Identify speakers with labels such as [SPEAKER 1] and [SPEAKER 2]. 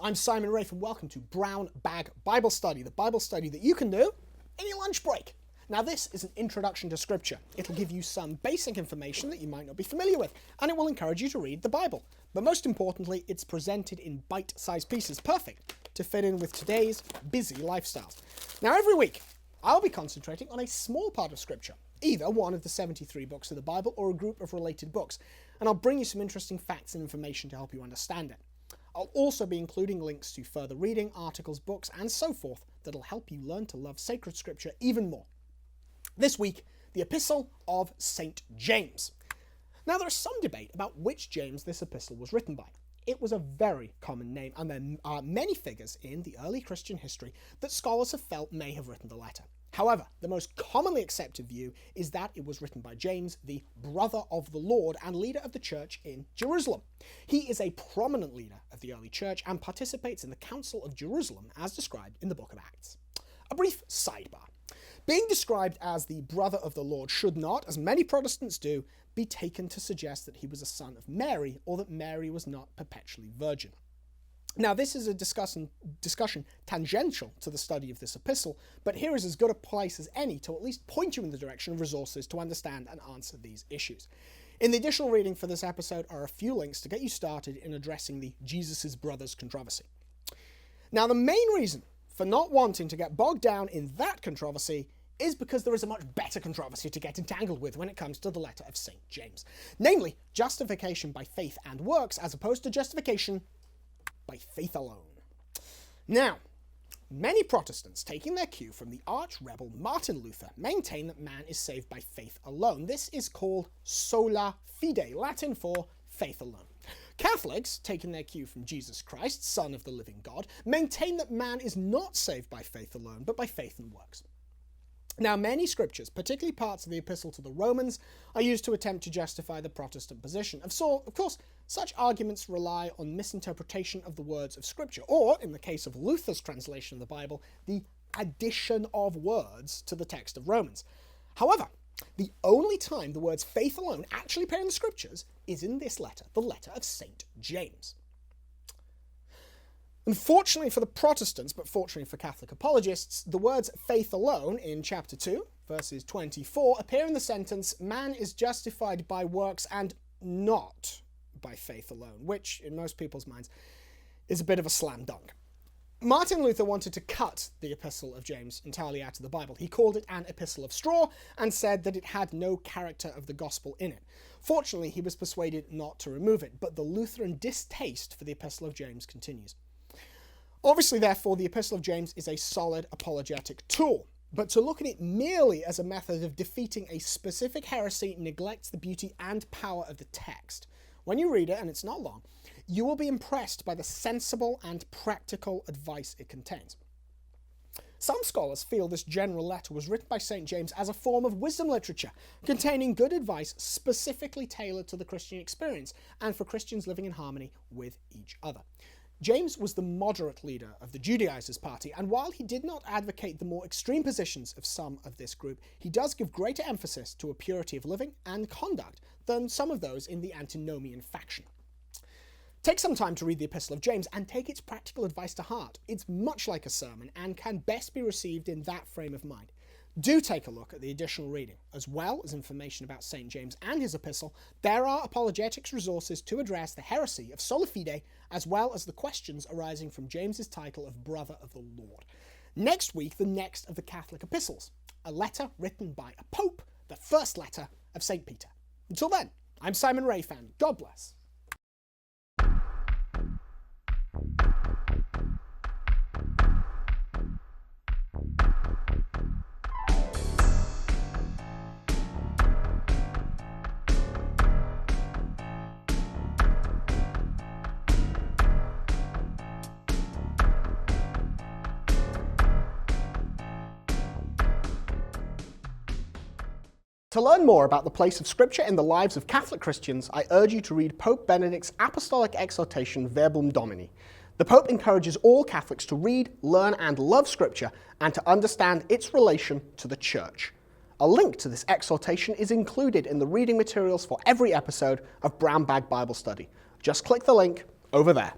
[SPEAKER 1] I'm Simon Rafe and welcome to Brown Bag Bible Study, the Bible study that you can do in your lunch break. Now this is an introduction to Scripture. It'll give you some basic information that you might not be familiar with, and it will encourage you to read the Bible. But most importantly, it's presented in bite-sized pieces, perfect to fit in with today's busy lifestyles. Now every week, I'll be concentrating on a small part of Scripture, either one of the 73 books of the Bible or a group of related books, and I'll bring you some interesting facts and information to help you understand it. I'll also be including links to further reading, articles, books, and so forth that'll help you learn to love sacred Scripture even more. This week, the Epistle of St. James. Now there is some debate about which James this epistle was written by. It was a very common name, and there are many figures in the early Christian history that scholars have felt may have written the letter. However, the most commonly accepted view is that it was written by James, the brother of the Lord and leader of the church in Jerusalem. He is a prominent leader of the early church and participates in the Council of Jerusalem as described in the book of Acts. A brief sidebar. Being described as the brother of the Lord should not, as many Protestants do, be taken to suggest that he was a son of Mary or that Mary was not perpetually virgin. Now, this is a discussion tangential to the study of this epistle, but here is as good a place as any to at least point you in the direction of resources to understand and answer these issues. In the additional reading for this episode are a few links to get you started in addressing the Jesus' brothers controversy. Now, the main reason for not wanting to get bogged down in that controversy is because there is a much better controversy to get entangled with when it comes to the letter of St. James. Namely, justification by faith and works as opposed to justification by faith alone. Now, many Protestants, taking their cue from the arch-rebel Martin Luther, maintain that man is saved by faith alone. This is called sola fide, Latin for faith alone. Catholics, taking their cue from Jesus Christ, Son of the living God, maintain that man is not saved by faith alone, but by faith and works. Now, many scriptures, particularly parts of the Epistle to the Romans, are used to attempt to justify the Protestant position. Of course, such arguments rely on misinterpretation of the words of Scripture, or, in the case of Luther's translation of the Bible, the addition of words to the text of Romans. However, the only time the words faith alone actually appear in the Scriptures is in this letter, the letter of St. James. Unfortunately for the Protestants, but fortunately for Catholic apologists, the words faith alone in chapter 2, verses 24, appear in the sentence, man is justified by works and not by faith alone, which, in most people's minds, is a bit of a slam dunk. Martin Luther wanted to cut the Epistle of James entirely out of the Bible. He called it an epistle of straw and said that it had no character of the gospel in it. Fortunately, he was persuaded not to remove it, but the Lutheran distaste for the Epistle of James continues. Obviously, therefore, the Epistle of James is a solid apologetic tool, but to look at it merely as a method of defeating a specific heresy neglects the beauty and power of the text. When you read it, and it's not long, you will be impressed by the sensible and practical advice it contains. Some scholars feel this general letter was written by St. James as a form of wisdom literature, containing good advice specifically tailored to the Christian experience and for Christians living in harmony with each other. James was the moderate leader of the Judaizers party, and while he did not advocate the more extreme positions of some of this group, he does give greater emphasis to a purity of living and conduct than some of those in the antinomian faction. Take some time to read the Epistle of James and take its practical advice to heart. It's much like a sermon and can best be received in that frame of mind. Do take a look at the additional reading. As well as information about St. James and his epistle, there are apologetics resources to address the heresy of sola fide, as well as the questions arising from James's title of Brother of the Lord. Next week, the next of the Catholic epistles, a letter written by a pope, the first letter of St. Peter. Until then, I'm Simon Rafe, and God bless. To learn more about the place of Scripture in the lives of Catholic Christians, I urge you to read Pope Benedict's Apostolic Exhortation Verbum Domini. The Pope encourages all Catholics to read, learn, and love Scripture and to understand its relation to the Church. A link to this exhortation is included in the reading materials for every episode of Brown Bag Bible Study. Just click the link over there.